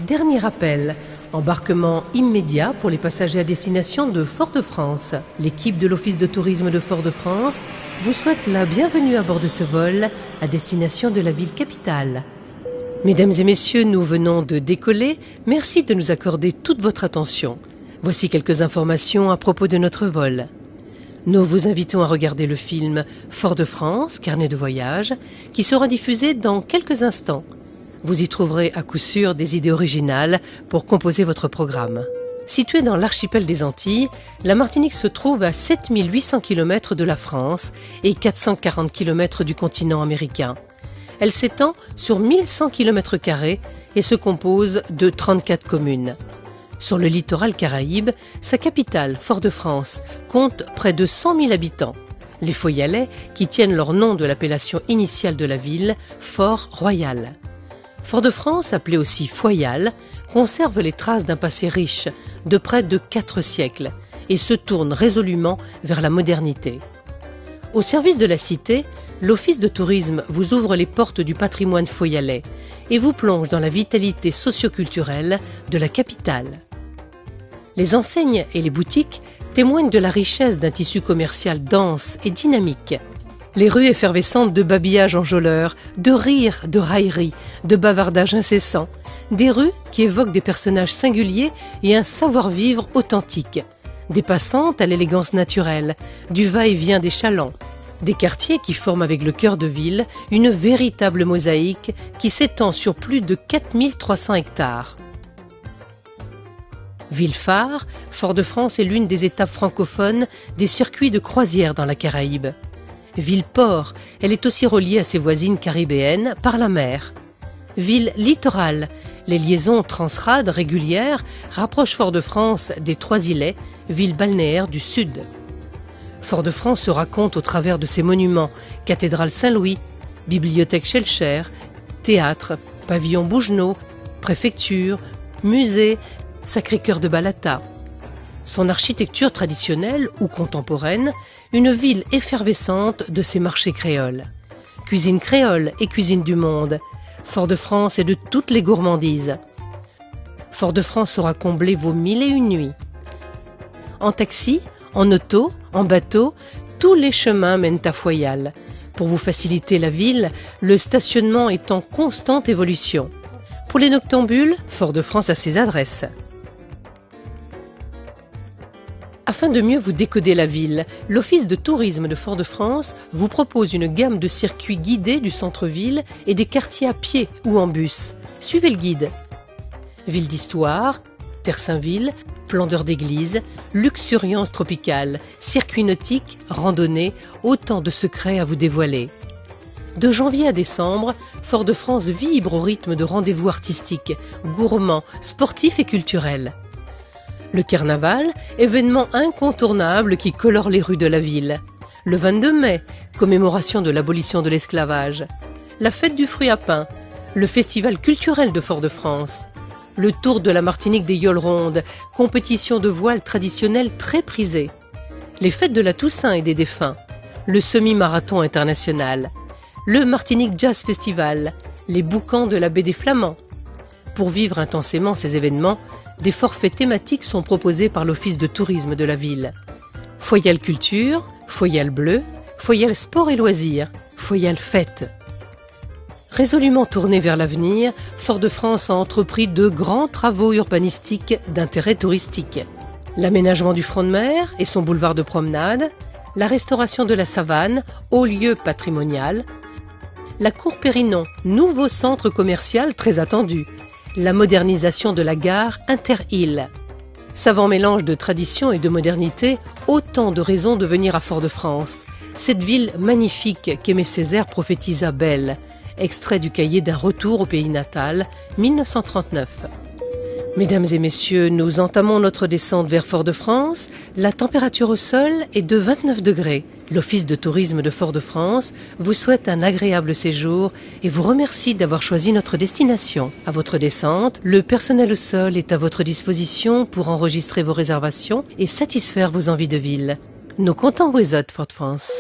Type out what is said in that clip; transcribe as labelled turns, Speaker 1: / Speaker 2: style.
Speaker 1: Dernier appel. Embarquement immédiat pour les passagers à destination de Fort-de-France. L'équipe de l'Office de tourisme de Fort-de-France vous souhaite la bienvenue à bord de ce vol à destination de la ville capitale. Mesdames et messieurs, nous venons de décoller. Merci de nous accorder toute votre attention. Voici quelques informations à propos de notre vol. Nous vous invitons à regarder le film Fort-de-France, carnet de voyage, qui sera diffusé dans quelques instants. Vous y trouverez à coup sûr des idées originales pour composer votre programme. Située dans l'archipel des Antilles, la Martinique se trouve à 7800 km de la France et 440 km du continent américain. Elle s'étend sur 1100 km² et se compose de 34 communes. Sur le littoral caraïbe, sa capitale, Fort-de-France, compte près de 100 000 habitants. Les Foyalais, qui tiennent leur nom de l'appellation initiale de la ville, Fort-Royal. Fort-de-France, appelé aussi Foyal, conserve les traces d'un passé riche, de près de 4 siècles, et se tourne résolument vers la modernité. Au service de la cité, l'Office de tourisme vous ouvre les portes du patrimoine foyalais et vous plonge dans la vitalité socio-culturelle de la capitale. Les enseignes et les boutiques témoignent de la richesse d'un tissu commercial dense et dynamique. Les rues effervescentes de babillage enjôleur, de rires, de railleries, de bavardages incessants, des rues qui évoquent des personnages singuliers et un savoir-vivre authentique, des passantes à l'élégance naturelle, du va-et-vient des chalands, des quartiers qui forment avec le cœur de ville une véritable mosaïque qui s'étend sur plus de 4300 hectares. Ville phare, Fort-de-France est l'une des étapes francophones des circuits de croisière dans la Caraïbe. Ville-port, elle est aussi reliée à ses voisines caribéennes par la mer. Ville littorale, les liaisons transrades régulières rapprochent Fort-de-France des Trois-Îlets, ville balnéaire du sud. Fort-de-France se raconte au travers de ses monuments, cathédrale Saint-Louis, bibliothèque Schellcher, théâtre, pavillon Bougenot, préfecture, musée, Sacré-Cœur de Balata. Son architecture traditionnelle ou contemporaine, une ville effervescente de ses marchés créoles. Cuisine créole et cuisine du monde, Fort-de-France est de toutes les gourmandises. Fort-de-France saura combler vos 1001 nuits. En taxi, en auto, en bateau, tous les chemins mènent à Foyal. Pour vous faciliter la ville, le stationnement est en constante évolution. Pour les noctambules, Fort-de-France a ses adresses. Afin de mieux vous décoder la ville, l'Office de tourisme de Fort-de-France vous propose une gamme de circuits guidés du centre-ville et des quartiers à pied ou en bus. Suivez le guide. Ville d'histoire, Terre-Saint-Ville, splendeur d'église, luxuriance tropicale, circuits nautiques, randonnées, autant de secrets à vous dévoiler. De janvier à décembre, Fort-de-France vibre au rythme de rendez-vous artistiques, gourmands, sportifs et culturels. Le carnaval, événement incontournable qui colore les rues de la ville. Le 22 mai, commémoration de l'abolition de l'esclavage. La fête du fruit à pain, le festival culturel de Fort-de-France. Le tour de la Martinique des Yoles rondes, compétition de voile traditionnelle très prisée. Les fêtes de la Toussaint et des défunts. Le semi-marathon international. Le Martinique Jazz Festival. Les boucans de la baie des Flamands. Pour vivre intensément ces événements, des forfaits thématiques sont proposés par l'Office de tourisme de la ville. Foyal Culture, Foyal Bleu, Foyal Sport et Loisirs, Foyal Fête. Résolument tourné vers l'avenir, Fort-de-France a entrepris de grands travaux urbanistiques d'intérêt touristique. L'aménagement du front de mer et son boulevard de promenade, la restauration de la savane, haut lieu patrimonial, la cour Périnon, nouveau centre commercial très attendu, la modernisation de la gare Inter-Îles. Savant mélange de tradition et de modernité, autant de raisons de venir à Fort-de-France. Cette ville magnifique qu'Aimé Césaire prophétisa belle, extrait du cahier d'un retour au pays natal, 1939. Mesdames et messieurs, nous entamons notre descente vers Fort-de-France. La température au sol est de 29 degrés. L'Office de tourisme de Fort-de-France vous souhaite un agréable séjour et vous remercie d'avoir choisi notre destination. À votre descente, le personnel au sol est à votre disposition pour enregistrer vos réservations et satisfaire vos envies de ville. Nous comptons vous autres, Fort-de-France.